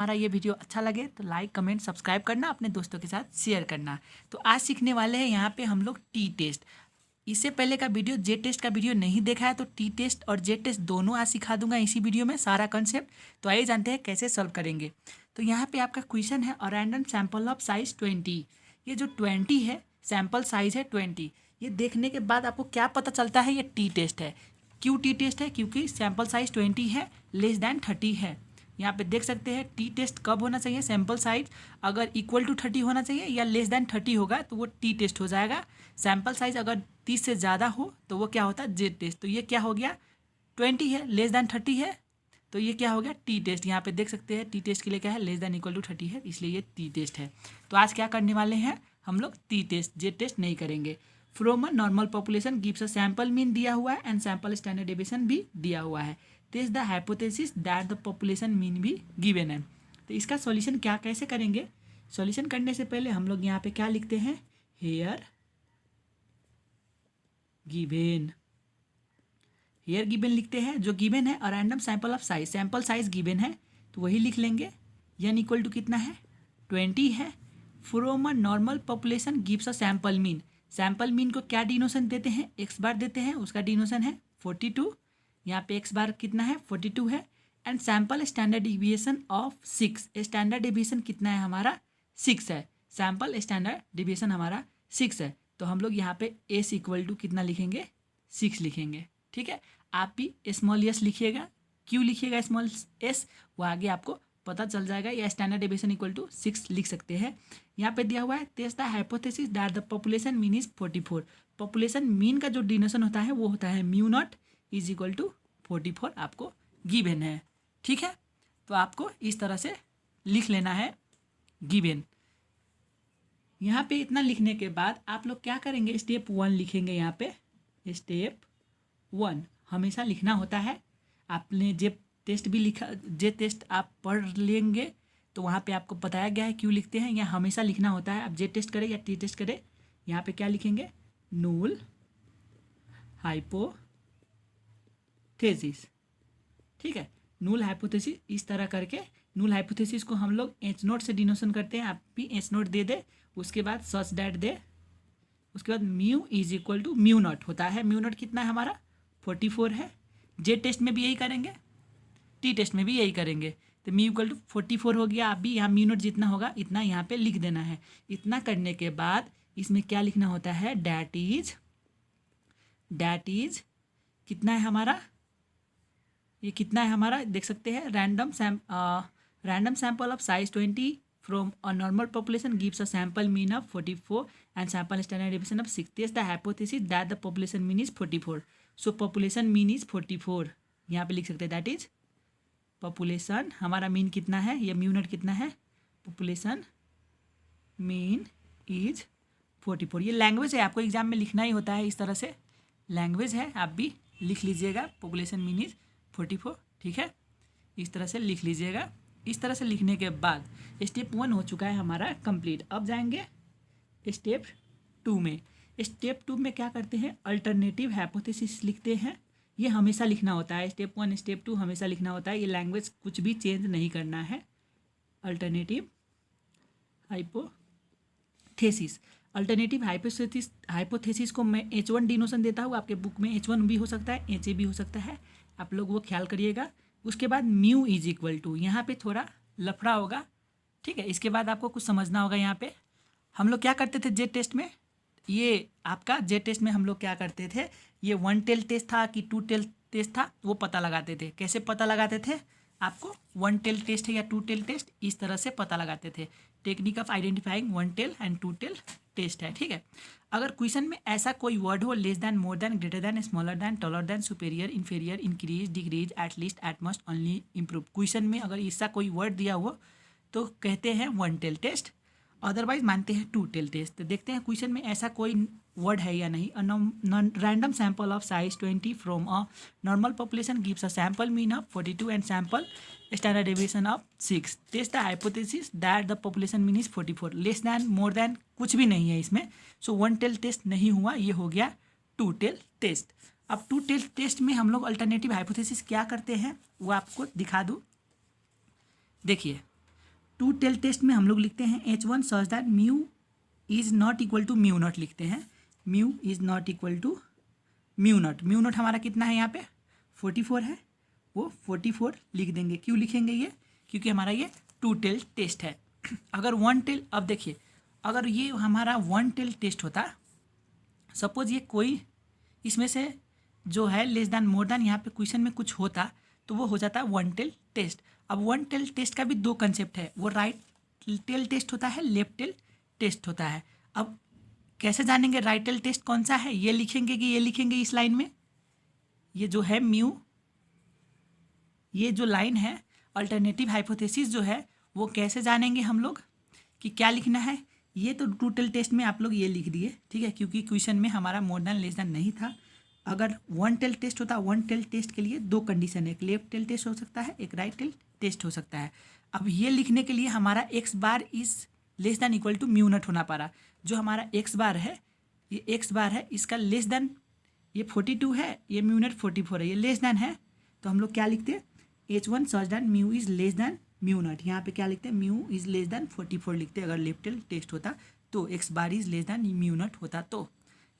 हमारा ये वीडियो अच्छा लगे तो लाइक कमेंट सब्सक्राइब करना, अपने दोस्तों के साथ शेयर करना। तो आज सीखने वाले हैं यहाँ पे हम लोग टी टेस्ट। इससे पहले का वीडियो जे टेस्ट का वीडियो नहीं देखा है तो टी टेस्ट और जे टेस्ट दोनों आज सिखा दूंगा इसी वीडियो में सारा कंसेप्ट। तो आइए जानते हैं कैसे सॉल्व करेंगे। तो यहाँ पे आपका क्वेश्चन है a random sample of size 20। ये जो 20 है सैंपल साइज है 20। ये देखने के बाद आपको क्या पता चलता है ये टी टेस्ट है। क्यों टी टेस्ट है? क्योंकि सैंपल साइज 20 है, लेस दैन 30 है। यहाँ पे देख सकते हैं टी टेस्ट कब होना चाहिए, सैंपल साइज अगर इक्वल टू 30 होना चाहिए या लेस दैन 30 होगा तो वो टी टेस्ट हो जाएगा। सैंपल साइज अगर 30 से ज़्यादा हो तो वो क्या होता है, जे टेस्ट। तो ये क्या हो गया, 20 है, लेस दैन 30 है, तो ये क्या हो गया, टी टेस्ट। यहाँ पे देख सकते हैं टी टेस्ट के लिए क्या है, लेस दैन इक्वल टू 30 है, इसलिए ये टी टेस्ट है। तो आज क्या करने वाले हैं हम लोग, टी टेस्ट, जे टेस्ट नहीं करेंगे। From a normal population gives a sample mean दिया हुआ है एंड सैंपल स्टैंडर्ड डेविएशन भी दिया हुआ है। Test the hypothesis that the population mean भी गिवन है। तो इसका सॉल्यूशन क्या कैसे करेंगे? सॉल्यूशन करने से पहले हम लोग यहाँ पे क्या लिखते हैं, हेयर गिवन। हेयर गिवन लिखते हैं, जो गिवन है a random sample of size, sample size given है तो वही लिख लेंगे। एन इक्वल टू कितना है, 20 है। From a normal population gives a sample mean, sample mean को क्या डिनोशन देते हैं, एक्स बार देते हैं, उसका डिनोशन है 42। यहाँ पे एक्स बार कितना है, 42 है। And sample standard deviation of 6, standard deviation कितना है हमारा, 6 है। सैंपल स्टैंडर्ड डिविएशन हमारा 6 है। तो हम लोग यहाँ पे एस इक्वल टू कितना लिखेंगे, 6 लिखेंगे। ठीक है, आप भी स्मॉल एस लिखिएगा। क्यों लिखिएगा स्मॉल एस, वो आगे आपको पता चल जाएगा। या स्टैंडर्ड डेविएशन इक्वल टू 6 लिख सकते हैं। यहाँ पे दिया हुआ है test the hypothesis that the population mean is 44। Population mean का जो डिनोशन होता है वो होता है mu naught is equal to 44, आपको गिवन है। ठीक है, तो आपको इस तरह से लिख लेना है गिवन। यहाँ पे इतना लिखने के बाद आप लोग क्या करेंगे, स्टेप 1 लिखेंगे। यहाँ पे स्टेप 1 हमेशा लिखना होता है। आपने जे टेस्ट भी लिखा, जे टेस्ट आप पढ़ लेंगे तो वहाँ पे आपको बताया गया है क्यों लिखते हैं। यहाँ हमेशा लिखना होता है, आप जे टेस्ट करें या टी टेस्ट करें। यहाँ पे क्या लिखेंगे, नूल हाइपोथेसिस। ठीक है, नूल हाइपोथेसिस इस तरह करके, नूल हाइपोथेसिस को हम लोग एच नोट से डिनोशन करते हैं। आप भी एच नोट दे दे, उसके बाद सच डैट दे, उसके बाद mu is equal to mu naught होता है। म्यू नॉट कितना है हमारा, 44 है। जे टेस्ट में भी यही करेंगे, टी टेस्ट में भी यही करेंगे। तो म्यू इक्वल टू 44 हो गया। आप भी यहाँ म्यू नॉट जितना होगा इतना यहाँ पे लिख देना है। इतना करने के बाद इसमें क्या लिखना होता है, डैट इज कितना है हमारा, ये कितना है हमारा देख सकते हैं, random sample of size 20 from a normal population gives a sample mean of 44 and sample standard deviation of 6। Test the hypothesis that the population mean is 44। So population mean is 44, यहाँ पे लिख सकते हैं दैट इज पॉपुलेशन। हमारा mean कितना है, ये mu naught कितना है, पॉपुलेशन मीन इज 44। ये लैंग्वेज है, आपको एग्जाम में लिखना ही होता है इस तरह से, लैंग्वेज है, आप भी लिख लीजिएगा पॉपुलेशन मीन इज 44। ठीक है, इस तरह से लिख लीजिएगा। इस तरह से लिखने के बाद स्टेप 1 हो चुका है हमारा कंप्लीट। अब जाएंगे स्टेप 2 में। स्टेप 2 में क्या करते हैं, अल्टरनेटिव हाइपोथेसिस लिखते हैं। ये हमेशा लिखना होता है, स्टेप 1 स्टेप 2 हमेशा लिखना होता है। ये लैंग्वेज कुछ भी चेंज नहीं करना है। अल्टरनेटिव हाइपोथेसिस, अल्टरनेटिव हाइपोथेसिस को मैं H1 डिनोशन देता हूँ। आपके बुक में H1 भी हो सकता है, HA भी हो सकता है, आप लोग वो ख्याल करिएगा। उसके बाद म्यू इज इक्वल टू, यहाँ पे थोड़ा लफड़ा होगा। ठीक है, इसके बाद आपको कुछ समझना होगा। यहाँ पे हम लोग क्या करते थे जे टेस्ट में, ये आपका जे टेस्ट में हम लोग क्या करते थे, ये 1 टेल टेस्ट था कि 2 टेल टेस्ट था वो पता लगाते थे। कैसे पता लगाते थे, आपको 1 टेल टेस्ट है या 2 टेल टेस्ट, इस तरह से पता लगाते थे। Technique of identifying 1 tail and 2 tail test है। ठीक है, अगर क्वेश्चन में ऐसा कोई वर्ड हो, less than, more than, greater than, smaller than, taller than, superior, inferior, increase, decrease, at least, at must, only, improve, question में अगर ऐसा कोई वर्ड दिया हो तो कहते हैं 1 टेल टेस्ट, अदरवाइज मानते हैं 2 टेल टेस्ट। तो देखते हैं क्वेश्चन में ऐसा कोई वर्ड है या नहीं। Random sample of size 20 from a normal population gives a sample mean of 42 and sample standard deviation of 6। Test the hypothesis that the population mean is 44। Less than, more than कुछ भी नहीं है इसमें। सो 1 tail test नहीं हुआ, ये हो गया 2 टेल टेस्ट। अब 2 टेल टेस्ट में हम लोग अल्टरनेटिव हाइपोथेसिस क्या करते हैं वो आपको दिखा दूँ। देखिए, टू टेल टेस्ट में हम लोग लिखते हैं H1 such that mu is not equal to mu naught लिखते हैं, mu is not equal to mu naught हमारा कितना है यहाँ पे 44 है, वो 44 लिख देंगे। क्यों लिखेंगे ये? क्योंकि हमारा ये टू टेल टेस्ट है। अगर वन टेल, अब देखिए अगर ये हमारा वन टेल टेस्ट होता, सपोज ये कोई इसमें से जो है लेस दैन मोर दैन यहाँ पे क्वेश्चन में कुछ होता तो वो हो जाता है वन टेल टेस्ट। अब वन टेल टेस्ट का भी दो कंसेप्ट है, वो राइट टेल टेस्ट होता है, लेफ्ट टेल टेस्ट होता है। अब कैसे जानेंगे राइट टेल टेस्ट कौन सा है? ये लिखेंगे कि ये लिखेंगे इस लाइन में, ये जो है म्यू, ये जो लाइन है अल्टरनेटिव हाइपोथेसिस जो है वो कैसे जानेंगे हम लोग कि क्या लिखना है? ये तो टू टेल टेस्ट में आप लोग ये लिख दिए, ठीक है, क्योंकि क्वेश्चन में हमारा मोर देन लेस देन नहीं था। अगर वन टेल टेस्ट होता, वन टेल टेस्ट के लिए दो कंडीशन है, एक लेफ्ट टेल टेस्ट हो सकता है, एक राइट टेल टेस्ट हो सकता है। अब ये लिखने के लिए हमारा x bar is less than equal to mu naught होना पड़ा। जो हमारा एक्स बार है, ये एक्स बार है, इसका लेस दैन, ये 42 है, ये म्यू नॉट 44 है, ये लेस दैन है, तो हम लोग क्या लिखते हैं? H1 such than mu is less than mu naught. यहाँ पे क्या लिखते हैं? म्यू इज लेस दैन 44 लिखते हैं। अगर लेफ्ट टेल टेस्ट होता तो x bar is less than mu naught होता, तो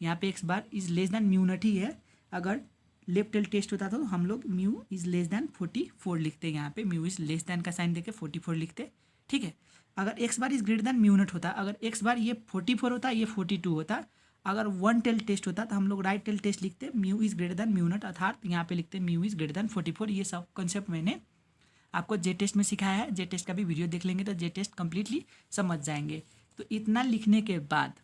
यहाँ पे x bar is less than mu not ही है। अगर लेफ्ट टेल टेस्ट होता तो हम लोग म्यू इज लेस दैन 44 लिखते हैं। यहाँ पे म्यू इज लेस दैन का साइन देके 44 लिखते, ठीक है। अगर x bar is greater then mu naught होता, अगर एक्स बार ये 44 होता, ये 42 होता, अगर वन टेल टेस्ट होता तो हम लोग राइट टेल टेस्ट लिखते, mu is greater then mu not, अर्थात यहाँ पे लिखते म्यू इज ग्रेटर दैन 44। ये सब कंसेप्ट मैंने आपको जे टेस्ट में सिखाया है, जे टेस्ट का भी वीडियो देख लेंगे तो जे टेस्ट कंप्लीटली समझ जाएंगे। तो इतना लिखने के बाद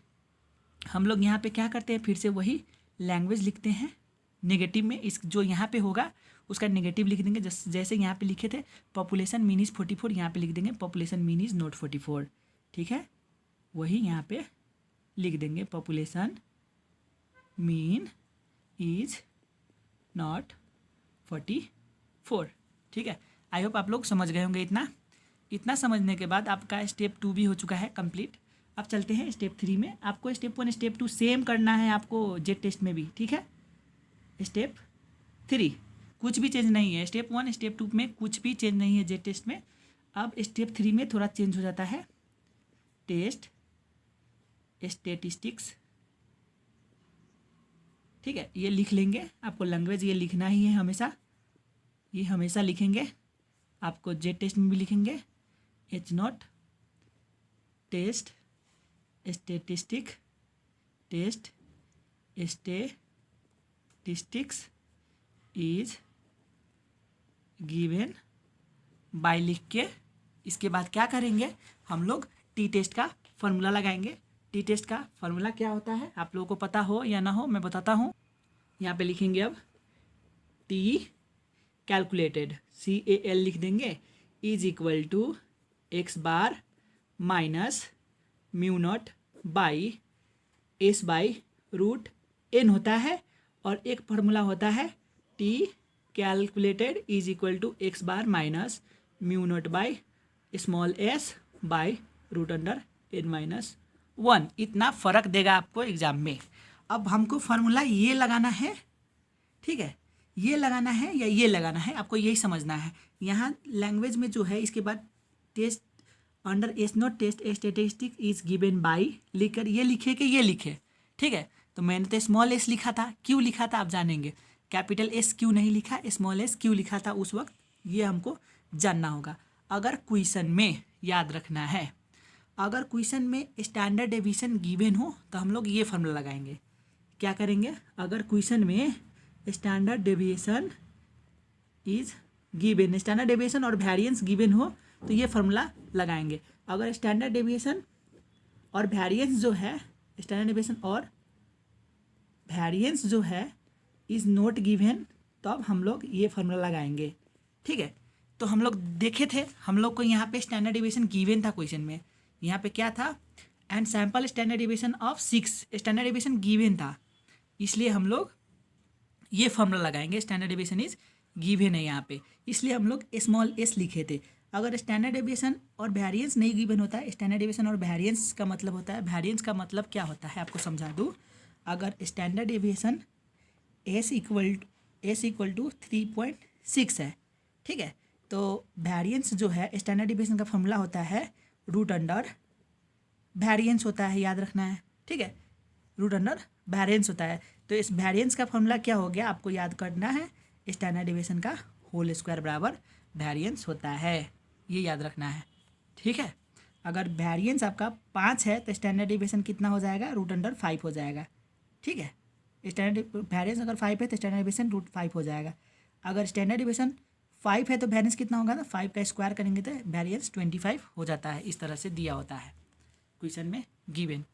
हम लोग यहाँ पे क्या करते हैं? फिर से वही लैंग्वेज लिखते हैं नेगेटिव में। इस जो यहाँ पे होगा उसका नेगेटिव लिख देंगे। जैसे यहाँ पे लिखे थे पॉपुलेशन मीन इज 44, यहाँ पे लिख देंगे पॉपुलेशन मीन इज नॉट 44, ठीक है। वही यहाँ पे लिख देंगे पॉपुलेशन मीन इज नॉट 44, ठीक है। आई होप आप लोग समझ गए होंगे। इतना समझने के बाद आपका स्टेप 2 भी हो चुका है कंप्लीट। अब चलते हैं स्टेप 3 में। आपको स्टेप 1 स्टेप 2 सेम करना है आपको जेड टेस्ट में भी, ठीक है। स्टेप 3 कुछ भी चेंज नहीं है, स्टेप 1 स्टेप 2 में कुछ भी चेंज नहीं है जेड टेस्ट में। अब स्टेप 3 में थोड़ा चेंज हो जाता है, टेस्ट स्टेटिस्टिक्स, ठीक है। ये लिख लेंगे, आपको लैंग्वेज ये लिखना ही है हमेशा, ये हमेशा लिखेंगे। आपको जेड टेस्ट में भी लिखेंगे H0 test statistic test statistics is given by लिख के इसके बाद क्या करेंगे? हम लोग टी टेस्ट का फॉर्मूला लगाएंगे। टी टेस्ट का फॉर्मूला क्या होता है आप लोगों को पता हो या ना हो, मैं बताता हूँ। यहाँ पे लिखेंगे अब टी कैलकुलेटेड CAL लिख देंगे is equal to x bar minus mu not by s by root n होता है, और एक फार्मूला होता है t calculated is equal to x bar minus mu not by small S by root under N minus 1। इतना फ़र्क देगा आपको एग्जाम में। अब हमको फार्मूला ये लगाना है, ठीक है, ये लगाना है या ये लगाना है, आपको यही समझना है। यहाँ लैंग्वेज में जो है इसके बाद test under H0 test statistic is given by लिखकर ये लिखे कि ये लिखे, ठीक है। तो मैंने तो स्मॉल एस लिखा था, क्यों लिखा था आप जानेंगे। कैपिटल एस क्यों नहीं लिखा, स्मॉल एस क्यों लिखा था उस वक्त, ये हमको जानना होगा। अगर क्वेश्चन में याद रखना है, अगर क्वेश्चन में स्टैंडर्ड डेविएशन गिवन हो तो हम लोग ये फार्मूला लगाएंगे। क्या करेंगे? अगर क्वेश्चन में standard deviation is given, standard deviation और वेरिएंस गिवन हो तो ये फार्मूला लगाएंगे। अगर स्टैंडर्ड डेविएशन और वेरिएंस जो है, स्टैंडर्ड डेविएशन और वेरिएंस जो है इज नॉट गिवन, तो अब हम लोग ये फार्मूला लगाएंगे, ठीक है। तो हम लोग देखे थे, हम लोग को यहाँ पे स्टैंडर्ड डेविएशन गिवन था क्वेश्चन में, यहाँ पे क्या था, and sample standard deviation of 6 standard deviation given था, इसलिए हम लोग ये फार्मूला लगाएंगे। स्टैंडर्ड डेविएशन इज गिवन है यहाँ पे, इसलिए हम लोग स्मॉल एस लिखे थे। अगर स्टैंडर्ड डेविएशन और वेरिएंस नहीं गिवन होता है, स्टैंडर्ड डेविएशन और वेरिएंस का मतलब होता है, वेरिएंस का मतलब क्या होता है आपको समझा दूँ। अगर standard deviation s equal to 3.6 है, ठीक है, तो वेरिएंस जो है स्टैंडर्ड डिविएशन का फॉर्मूला होता है रूट अंडर वेरिएंस होता है, याद रखना है, ठीक है, रूट अंडर वेरिएंस होता है। तो इस वेरिएंस का फॉर्मूला क्या हो गया, आपको याद करना है, स्टैंडर्ड डिविएशन का होल स्क्वायर बराबर वेरिएंस होता है, ये याद रखना है, ठीक है। अगर वेरिएंस आपका 5 है तो स्टैंडर्ड डिविएशन कितना हो जाएगा, रूट अंडर 5 हो जाएगा, ठीक है। स्टैंडर्ड वेरिएंस अगर 5 है तो स्टैंडर्ड डिविएशन रूट 5 हो जाएगा। अगर स्टैंडर्ड डिविएशन 5 है तो वेरिएंस कितना होगा ना, 5 का स्क्वायर करेंगे तो वेरिएंस 25 हो जाता है। इस तरह से दिया होता है क्वेश्चन में गिवन।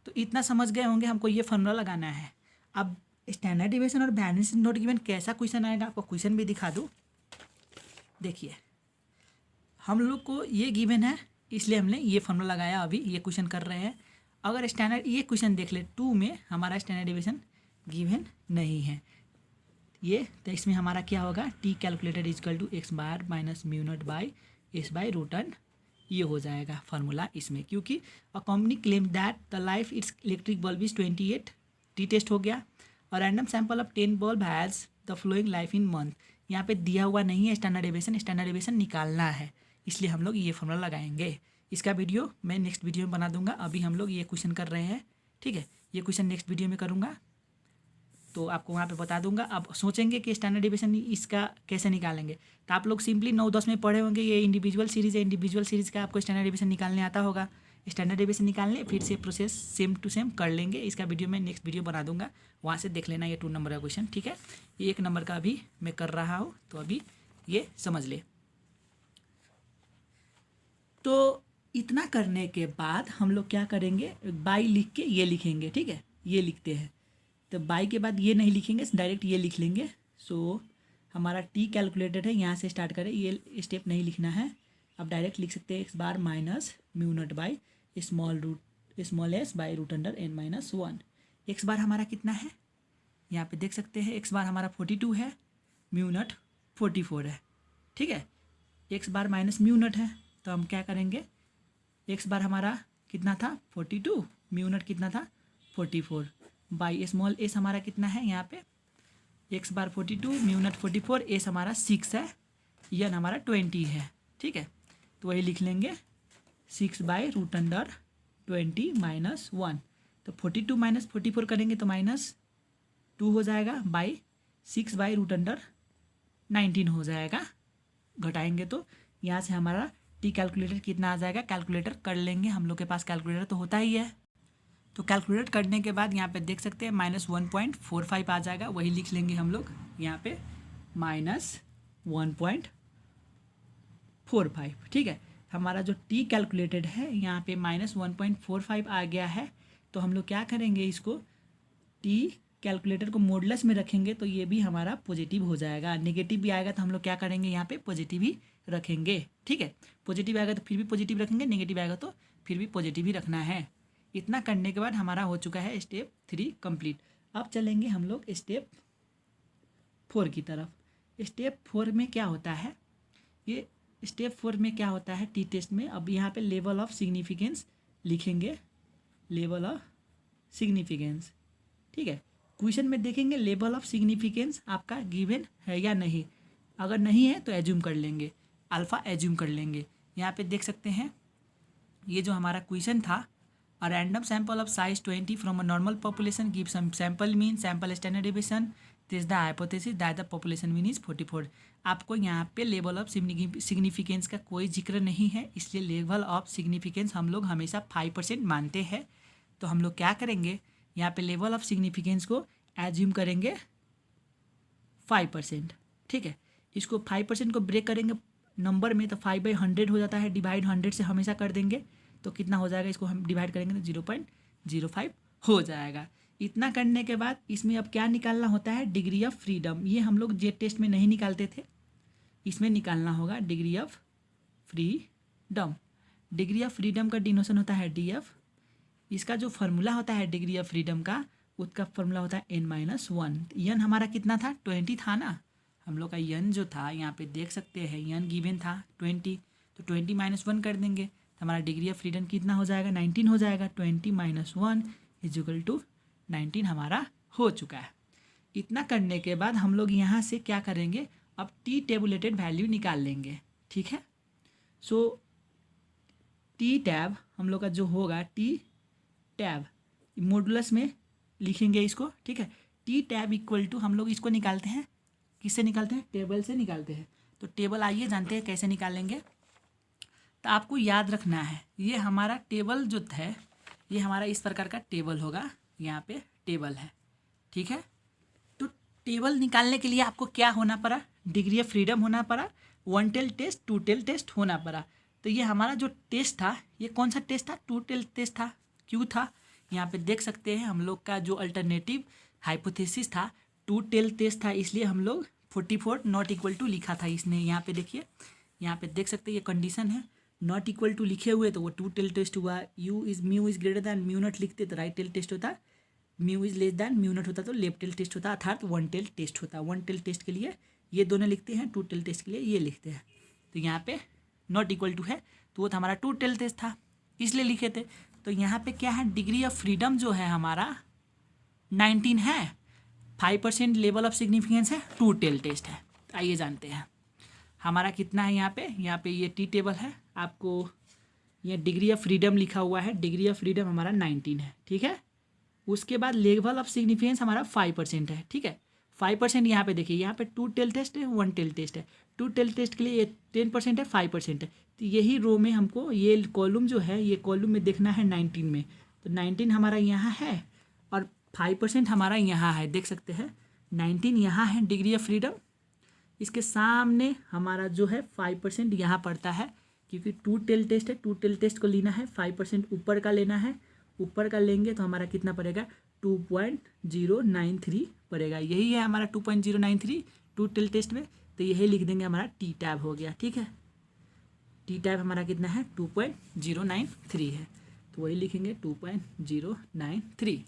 तो इतना समझ गए होंगे, हमको ये फॉर्मूला लगाना है। अब स्टैंडर्ड डिविएशन और वेरिएंस नॉट गिवन कैसा क्वेश्चन आएगा, आपको क्वेश्चन भी दिखा दूँ। देखिए हम लोग को ये गिवन है, इसलिए हमने ये फॉर्मूला लगाया, अभी ये क्वेश्चन कर रहे हैं। अगर स्टैंडर्ड ये क्वेश्चन देख ले 2 में हमारा स्टैंडर्ड डिविएशन गिवन नहीं है ये, तो इसमें हमारा क्या होगा, t calculated is equal to x bar minus mu not by s by root n, ये हो जाएगा फार्मूला इसमें। क्योंकि a company claim that the life its electric bulb is 28, t test हो गया, और random sample of 10 bulb has the following life in month. यहाँ पे दिया हुआ नहीं है स्टैंडर्ड डिविएशन, स्टैंडर्ड डिविएशन निकालना है, इसलिए हम लोग ये फॉर्मूला लगाएंगे। इसका वीडियो मैं नेक्स्ट वीडियो में बना दूंगा, अभी हम लोग ये क्वेश्चन कर रहे हैं, ठीक है। ये क्वेश्चन नेक्स्ट वीडियो में करूँगा तो आपको वहाँ पे बता दूंगा। आप सोचेंगे कि स्टैंडर्ड डिविएशन इसका कैसे निकालेंगे, तो आप लोग सिंपली 9-10 में पढ़े होंगे, ये इंडिविजुअल सीरीज़ है, इंडिविजुअल सीरीज़ का आपको स्टैंडर्ड डिविएशन निकालने आता होगा। स्टैंडर्ड डिविएशन निकालने फिर से प्रोसेस सेम टू सेम कर लेंगे। इसका वीडियो मैं नेक्स्ट वीडियो बना दूंगा, वहाँ से देख लेना ये 2 नंबर का क्वेश्चन, ठीक है। ये 1 नंबर का अभी मैं कर रहा हूँ, तो अभी ये समझ ले। तो इतना करने के बाद हम लोग क्या करेंगे, बाई लिख के ये लिखेंगे, ठीक है, ये लिखते हैं। तो बाई के बाद ये नहीं लिखेंगे, डायरेक्ट ये लिख लेंगे। सो हमारा टी कैलकुलेटेड है, यहाँ से स्टार्ट करें, ये स्टेप नहीं लिखना है, अब डायरेक्ट लिख सकते हैं X bar minus mu not by small S by root under N minus 1। X bar हमारा कितना है, यहाँ पे देख सकते हैं, एक्स बार हमारा 42 है, म्यू नॉट 44 है, ठीक है। X bar minus mu not है, तो हम क्या करेंगे, एक्स बार हमारा कितना था 42, म्यू नॉट कितना था 44, बाई स्मॉल एस हमारा कितना है, यहाँ पे एक्स बार 42, म्यू नॉट 44, एस हमारा 6 है, एन हमारा 20 है, ठीक है। तो वही लिख लेंगे 6 बाई रूट अंडर 20 माइनस 1। तो 42 माइनस 44 करेंगे तो -2 हो जाएगा, बाई 6 बाई रूट अंडर 19 हो जाएगा, घटाएंगे तो यहाँ से हमारा टी कैलकुलेटर कितना आ जाएगा, कैलकुलेटर कर लेंगे, हम लोग के पास कैलकुलेटर तो होता ही है। तो कैलकुलेट करने के बाद यहाँ पे देख सकते हैं -1.45 आ जाएगा, वही लिख लेंगे हम लोग यहाँ पे -1.45, ठीक है। हमारा जो टी कैलकुलेटेड है यहाँ पे -1.45 आ गया है, तो हम लोग क्या करेंगे, इसको टी कैलकुलेटर को मोडलेस में रखेंगे तो ये भी हमारा पॉजिटिव हो जाएगा। नेगेटिव भी आएगा तो हम लोग क्या करेंगे, यहाँ पे पॉजिटिव ही रखेंगे, ठीक है। पॉजिटिव आएगा तो फिर भी पॉजिटिव रखेंगे, नेगेटिव आएगा तो फिर भी पॉजिटिव ही रखना है। इतना करने के बाद हमारा हो चुका है स्टेप 3 कंप्लीट। अब चलेंगे हम लोग स्टेप 4 की तरफ। स्टेप 4 में क्या होता है, ये स्टेप 4 में क्या होता है टी टेस्ट में, अब यहाँ पे लेवल ऑफ सिग्निफिकेंस लिखेंगे, लेवल ऑफ सिग्निफिकेंस, ठीक है। क्वेश्चन में देखेंगे लेवल ऑफ सिग्निफिकेंस आपका गिवन है या नहीं, अगर नहीं है तो एज्यूम कर लेंगे, अल्फ़ा एज्यूम कर लेंगे। यहाँ पे देख सकते हैं ये जो हमारा क्वेश्चन था, a random sample of size 20 from a normal population gives some sample mean, sample standard deviation, this is the hypothesis that the population mean is 44। आपको यहाँ पे लेवल ऑफ सिग्निफिकेंस का कोई जिक्र नहीं है, इसलिए लेवल ऑफ सिग्निफिकेंस हम लोग हमेशा 5% मानते हैं। तो हम लोग क्या करेंगे, यहाँ पे लेवल ऑफ सिग्निफिकेंस को एज्यूम करेंगे 5%, ठीक है। इसको 5% को ब्रेक करेंगे नंबर में तो 5/100 हो जाता है, डिवाइड 100 से हमेशा कर देंगे तो कितना हो जाएगा, इसको हम डिवाइड करेंगे तो 0.05 हो जाएगा। इतना करने के बाद इसमें अब क्या निकालना होता है, डिग्री ऑफ फ्रीडम। ये हम लोग जेड टेस्ट में नहीं निकालते थे, इसमें निकालना होगा degree of freedom. Degree of freedom का डिनोशन होता है DF। इसका जो फार्मूला होता है डिग्री ऑफ फ्रीडम का, उसका फार्मूला होता है n-1। n हमारा कितना था 20 था ना, हम लोग का n जो था यहाँ पे देख सकते हैं n गिवन था 20, तो 20 - 1 कर देंगे, हमारा डिग्री ऑफ फ्रीडम कितना हो जाएगा 19 हो जाएगा। 20 - 1 = 19 हमारा हो चुका है। इतना करने के बाद हम लोग यहाँ से क्या करेंगे, अब टी टेबुलेटेड वैल्यू निकाल लेंगे, ठीक है। सो टी टैब हम लोग का जो होगा, टी टैब मॉडुलस में लिखेंगे इसको, ठीक है। टी टैब इक्वल टू हम लोग इसको निकालते हैं, किससे निकालते हैं, टेबल से निकालते हैं। तो टेबल आइए जानते हैं कैसे निकालेंगे। तो आपको याद रखना है, ये हमारा टेबल जो है, ये हमारा इस प्रकार का टेबल होगा, यहाँ पे टेबल है, ठीक है। तो टेबल निकालने के लिए आपको क्या होना पड़ा, डिग्री ऑफ फ्रीडम होना पड़ा, 1 टेल टेस्ट 2 टेल टेस्ट होना पड़ा। तो ये हमारा जो टेस्ट था, ये कौन सा टेस्ट था, 2 टेल टेस्ट था। क्यों था, यहाँ पे देख सकते हैं हम लोग का जो अल्टरनेटिव हाइपोथेसिस था 2 टेल टेस्ट था, इसलिए हम लोग 44 नॉट इक्वल टू लिखा था इसने। यहाँ पे देखिए, यहाँ पे देख सकते हैं ये कंडीशन है, नॉट इक्वल टू लिखे हुए तो वो 2 टेल टेस्ट हुआ। Mu is greater then mu naught लिखते तो राइट टेल टेस्ट होता, mu is less than mu naught होता तो लेफ्ट टेल टेस्ट होता, अर्थात 1 टेल टेस्ट होता। 1 टेल टेस्ट के लिए ये दोनों लिखते हैं, 2 टेल टेस्ट के लिए ये लिखते हैं। तो यहाँ पे नॉट इक्वल टू है तो वो तो हमारा 2 टेल टेस्ट था, इसलिए लिखे थे। तो यहाँ पे क्या है, डिग्री ऑफ फ्रीडम जो है हमारा 19 है, 5% लेवल ऑफ सिग्निफिकेंस है, 2 टेल टेस्ट है। आइए जानते हैं हमारा कितना है। यहाँ पे ये टी टेबल है, आपको ये डिग्री ऑफ फ्रीडम लिखा हुआ है, डिग्री ऑफ फ्रीडम हमारा 19 है, ठीक है। उसके बाद लेवल ऑफ सिग्निफिकेंस हमारा 5% है, ठीक है। 5% यहाँ पे देखिए, यहाँ पे 2 टेल टेस्ट है, 1 टेल टेस्ट है। 2 टेल टेस्ट के लिए ये 10% है, 5% है। तो यही रो में हमको ये कॉलम जो है, ये कॉलम में देखना है 19 में। तो 19 हमारा यहाँ है और 5% हमारा यहाँ है, देख सकते हैं 19 यहाँ है डिग्री ऑफ फ्रीडम, इसके सामने हमारा जो है 5% यहाँ पड़ता है, क्योंकि 2 टेल टेस्ट है। 2 टेल टेस्ट को लेना है, 5% ऊपर का लेना है, ऊपर का लेंगे तो हमारा कितना पड़ेगा, 2.093 पड़ेगा। यही है हमारा 2.093 2 टेल टेस्ट में। तो यही लिख देंगे, हमारा टी टैब हो गया, ठीक है। टी टैब हमारा कितना है, 2.093 है, तो वही लिखेंगे 2.093।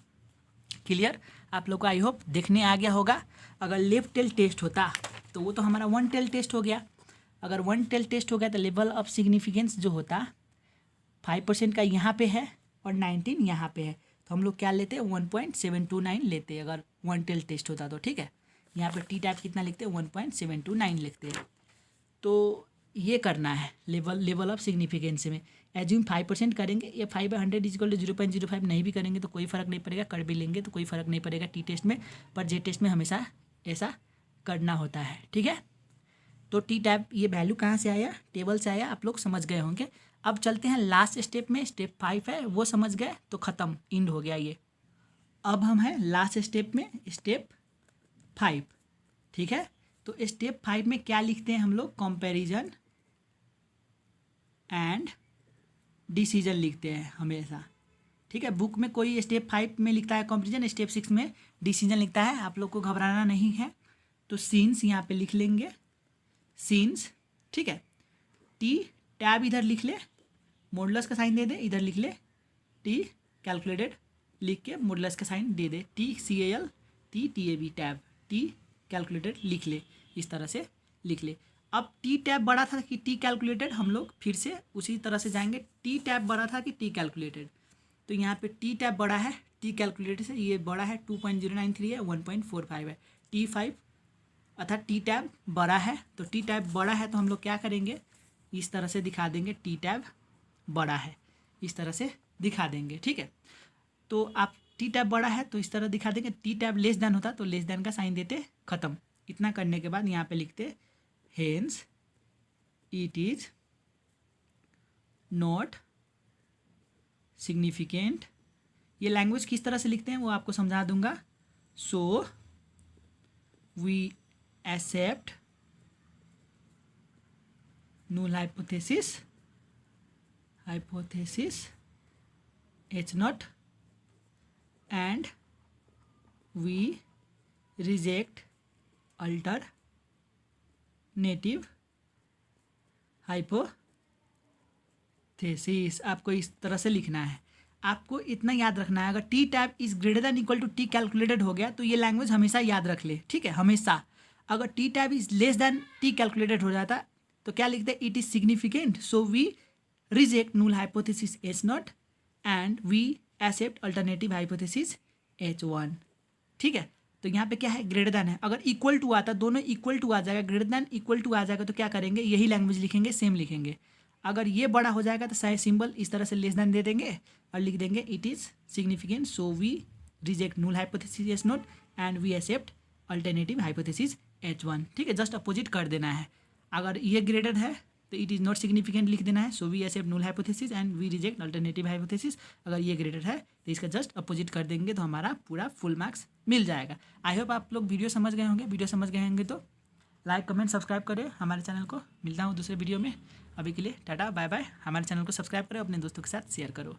क्लियर, आप लोग को आई होप देखने आ गया होगा। अगर लेफ्ट टेल टेस्ट होता तो वो तो हमारा 1 टेल टेस्ट हो गया। अगर 1 टेल टेस्ट हो गया तो लेवल ऑफ सिग्निफिकेंस जो होता 5% का यहाँ पे है और 19 यहाँ पे है, तो हम लोग क्या लेते हैं, 1.729 लेते हैं अगर 1 टेल टेस्ट होता तो, ठीक है। यहाँ पे टी टाइप कितना लिखते हैं, 1.729 लिखते हैं। तो ये करना है लेवल ऑफ सिग्निफिकेंस में। एज्यूम 5% करेंगे, या 5/100 इज इक्वल टू 0.05 नहीं भी करेंगे तो कोई फ़र्क नहीं पड़ेगा, कर भी लेंगे तो कोई फ़र्क नहीं पड़ेगा टी टेस्ट में, पर जे टेस्ट में हमेशा ऐसा करना होता है, ठीक है। तो टी टैब ये वैल्यू कहाँ से आया, टेबल से आया, आप लोग समझ गए होंगे। अब चलते हैं लास्ट स्टेप में, स्टेप 5 है, वो समझ गए तो ख़त्म, इंड हो गया ये। अब हम हैं लास्ट स्टेप में, स्टेप 5, ठीक है। तो स्टेप 5 में क्या लिखते हैं हम लोग, कंपैरिजन एंड डिसीजन लिखते हैं हमेशा, ठीक है। बुक में कोई स्टेप 5 में लिखता है कंपैरिजन, स्टेप 6 में डिसीजन लिखता है, आप लोग को घबराना नहीं है। तो सीन्स यहाँ पे लिख लेंगे, सीन्स, ठीक है। टी टैब इधर लिख ले, मॉडुलस का साइन दे दे, इधर लिख ले टी कैलकुलेटेड, लिख के मॉडुलस का साइन दे दे, TCAL TTAB tab, T calculated लिख ले, इस तरह से लिख ले। अब टी टैब बड़ा था कि टी कैलकुलेटेड, हम लोग फिर से उसी तरह से जाएंगे। टी टैब बड़ा था कि टी कैलकुलेटेड, तो यहाँ पे टी टैब बड़ा है, टी कैलकुलेटेड से ये बड़ा है, 2.093 है, 1.45 है। T5 अर्थात टी टैब बड़ा है, तो टी टैब बड़ा है तो हम लोग क्या करेंगे, इस तरह से दिखा देंगे, टी टैब बड़ा है, इस तरह से दिखा देंगे, ठीक है। तो आप टी टैब बड़ा है तो इस तरह दिखा देंगे, टी टैब लेस देन होता तो लेस देन का साइन देते, ख़त्म। इतना करने के बाद यहाँ पे लिखते hence it is not significant. ये लैंग्वेज किस तरह से लिखते हैं वो आपको समझा दूंगा। So we accept null hypothesis H naught and we reject alternative hypothesis। आपको इस तरह से लिखना है, आपको इतना याद रखना है, अगर t tab is greater than equal to t calculated हो गया तो ये लैंग्वेज हमेशा याद रख ले, ठीक है, हमेशा। अगर t tab is less than t calculated हो जाता तो क्या लिखते हैं, it is significant, so we reject null hypothesis H naught and we accept alternative hypothesis H1, ठीक है। तो यहाँ पे क्या है, ग्रेटर देन है। अगर इक्वल टू आता, दोनों इक्वल टू आ जाएगा, ग्रेटर देन इक्वल टू आ जाएगा तो क्या करेंगे, यही लैंग्वेज लिखेंगे, सेम लिखेंगे। अगर ये बड़ा हो जाएगा तो साइज सिंबल इस तरह से लेस देन दे देंगे और लिख देंगे it is significant, so we reject null hypothesis s naught and we accept alternative hypothesis H1। ठीक है, जस्ट अपोजिट कर देना है। अगर ये ग्रेटर है तो इट इज़ नॉट सिग्निफिकेंट लिख देना है, so we accept null hypothesis and we reject alternative hypothesis. अगर ये ग्रेटर है तो इसका जस्ट अपोजिट कर देंगे तो हमारा पूरा फुल मार्क्स मिल जाएगा। आई होप आप लोग वीडियो समझ गए होंगे। वीडियो समझ गए होंगे तो लाइक कमेंट सब्सक्राइब करें हमारे चैनल को। मिलता हूँ दूसरे वीडियो में, अभी के लिए टाटा बाय बाय। हमारे चैनल को सब्सक्राइब करो, अपने दोस्तों के साथ शेयर करो।